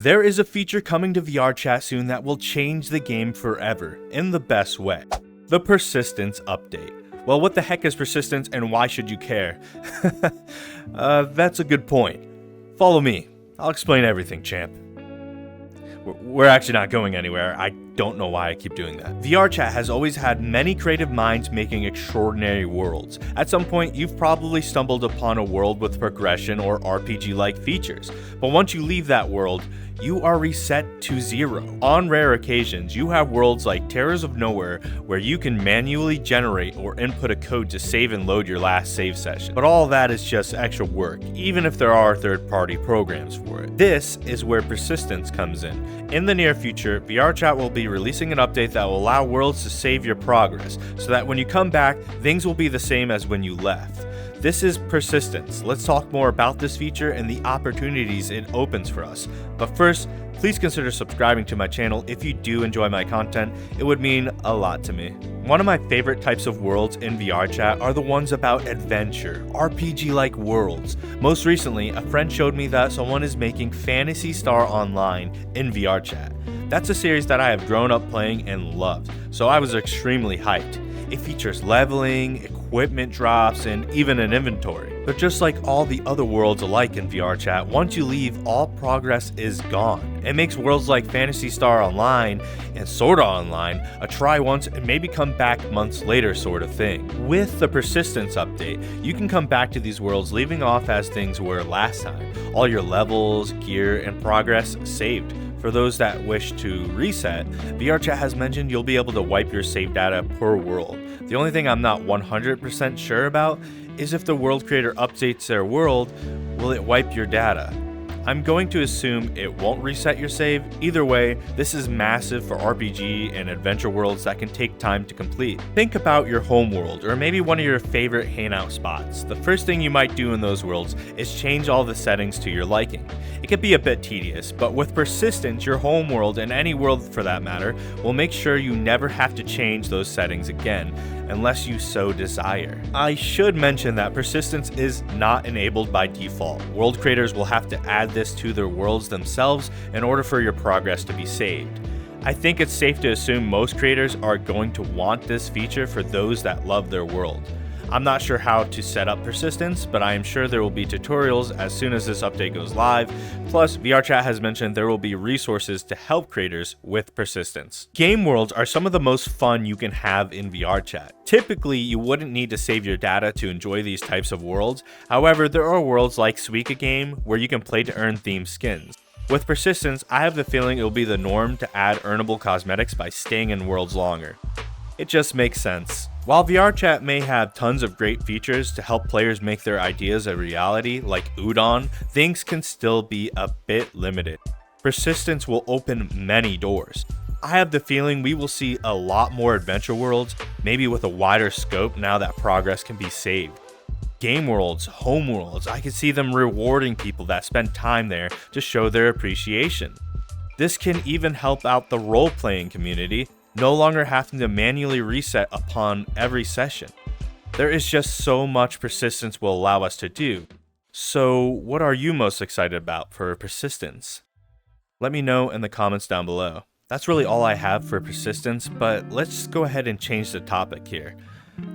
There is a feature coming to VRChat soon that will change the game forever, in the best way. The persistence update. Well, what the heck is persistence and why should you care? That's a good point. Follow me. I'll explain everything, champ. We're actually not going anywhere. I don't know why I keep doing that. VRChat has always had many creative minds making extraordinary worlds. At some point, you've probably stumbled upon a world with progression or RPG-like features. But once you leave that world, you are reset to zero. On rare occasions, you have worlds like Terrors of Nowhere where you can manually generate or input a code to save and load your last save session. But all that is just extra work, even if there are third-party programs for it. This is where persistence comes in. In the near future, VRChat will be releasing an update that will allow worlds to save your progress, so that when you come back, things will be the same as when you left. This is persistence. Let's talk more about this feature and the opportunities it opens for us. But first, please consider subscribing to my channel if you do enjoy my content. It would mean a lot to me. One of my favorite types of worlds in VRChat are the ones about adventure, RPG-like worlds. Most recently, a friend showed me that someone is making Phantasy Star Online in VRChat. That's a series that I have grown up playing and loved, so I was extremely hyped. It features leveling, equipment drops, and even an inventory. But just like all the other worlds alike in VRChat, once you leave, all progress is gone. It makes worlds like Phantasy Star Online and Sorta Online a try once and maybe come back months later sort of thing. With the persistence update, you can come back to these worlds leaving off as things were last time. All your levels, gear, and progress saved. For those that wish to reset, VRChat has mentioned you'll be able to wipe your save data per world. The only thing I'm not 100% sure about is if the world creator updates their world, will it wipe your data? I'm going to assume it won't reset your save. Either way, this is massive for RPG and adventure worlds that can take time to complete. Think about your home world, or maybe one of your favorite hangout spots. The first thing you might do in those worlds is change all the settings to your liking. It can be a bit tedious, but with persistence, your home world, and any world for that matter, will make sure you never have to change those settings again, unless you so desire. I should mention that persistence is not enabled by default. World creators will have to add this to their worlds themselves in order for your progress to be saved. I think it's safe to assume most creators are going to want this feature for those that love their world. I'm not sure how to set up persistence, but I am sure there will be tutorials as soon as this update goes live. Plus, VRChat has mentioned there will be resources to help creators with persistence. Game worlds are some of the most fun you can have in VRChat. Typically, you wouldn't need to save your data to enjoy these types of worlds. However, there are worlds like Suika Game where you can play to earn themed skins. With persistence, I have the feeling it will be the norm to add earnable cosmetics by staying in worlds longer. It just makes sense. While VRChat may have tons of great features to help players make their ideas a reality, like Udon, things can still be a bit limited. Persistence will open many doors. I have the feeling we will see a lot more adventure worlds, maybe with a wider scope now that progress can be saved. Game worlds, home worlds, I can see them rewarding people that spend time there to show their appreciation. This can even help out the role-playing community, no longer having to manually reset upon every session. There is just so much persistence will allow us to do. So what are you most excited about for persistence? Let me know in the comments down below. That's really all I have for persistence, but let's go ahead and change the topic here.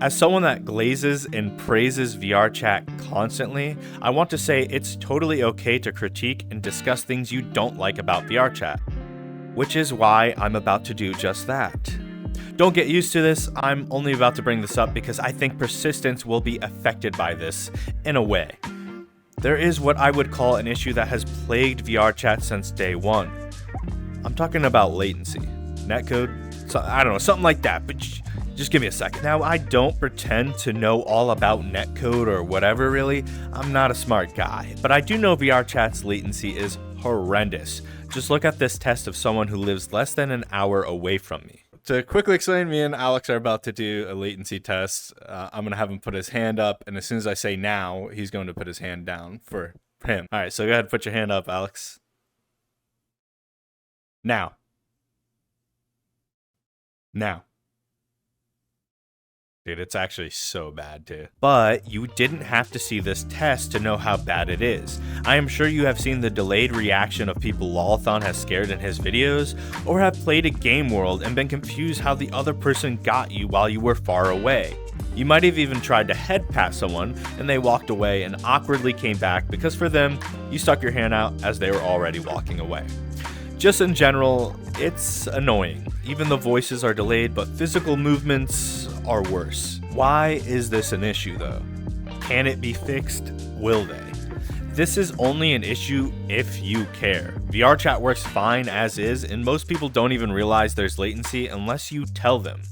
As someone that glazes and praises VRChat constantly, I want to say it's totally okay to critique and discuss things you don't like about VRChat. Which is why I'm about to do just that. Don't get used to this, I'm only about to bring this up because I think persistence will be affected by this, in a way. There is what I would call an issue that has plagued VRChat since day one. I'm talking about latency, netcode, so, I don't know, something like that, but just give me a second. Now, I don't pretend to know all about netcode or whatever really, I'm not a smart guy, but I do know VRChat's latency is horrendous. Just look at this test of someone who lives less than an hour away from me. To quickly explain, me and Alex are about to do a latency test. I'm going to have him put his hand up, and as soon as I say now, he's going to put his hand down for him. All right, so go ahead and put your hand up, Alex. Now. Dude, it's actually so bad too. But you didn't have to see this test to know how bad it is. I am sure you have seen the delayed reaction of people Lolathon has scared in his videos, or have played a game world and been confused how the other person got you while you were far away. You might have even tried to head past someone and they walked away and awkwardly came back because for them, you stuck your hand out as they were already walking away. Just in general, it's annoying. Even the voices are delayed, but physical movements are worse. Why is this an issue though? Can it be fixed? Will they? This is only an issue if you care. VRChat works fine as is, and most people don't even realize there's latency unless you tell them.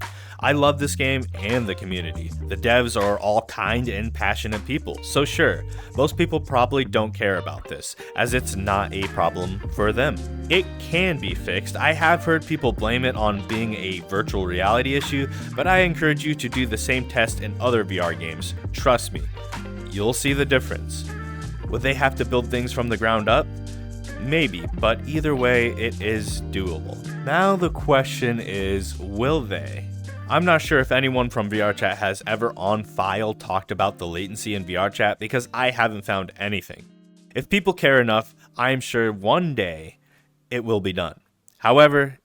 I love this game and the community. The devs are all kind and passionate people, so sure, most people probably don't care about this, as it's not a problem for them. It can be fixed. I have heard people blame it on being a virtual reality issue, but I encourage you to do the same test in other VR games. Trust me, you'll see the difference. Would they have to build things from the ground up? Maybe, but either way, it is doable. Now the question is, will they? I'm not sure if anyone from VRChat has ever on file talked about the latency in VRChat because I haven't found anything. If people care enough, I'm sure one day it will be done. However,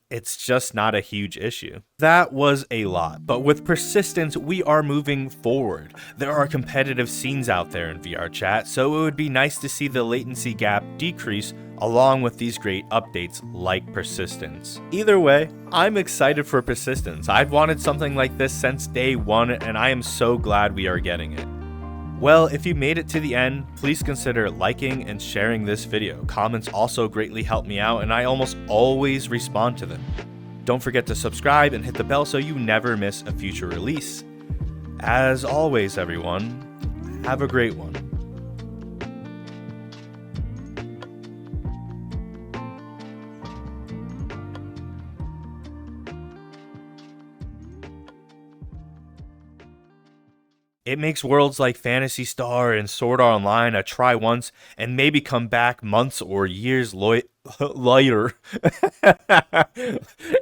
it's just not a huge issue. That was a lot, but with persistence, we are moving forward. There are competitive scenes out there in VRChat, so it would be nice to see the latency gap decrease along with these great updates like persistence. Either way, I'm excited for persistence. I've wanted something like this since day one, and I am so glad we are getting it. Well, if you made it to the end, please consider liking and sharing this video. Comments also greatly help me out, and I almost always respond to them. Don't forget to subscribe and hit the bell so you never miss a future release. As always, everyone, have a great one. It makes worlds like Phantasy Star and Sword Art Online a try once and maybe come back months or years later.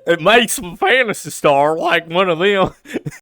It makes Phantasy Star like one of them.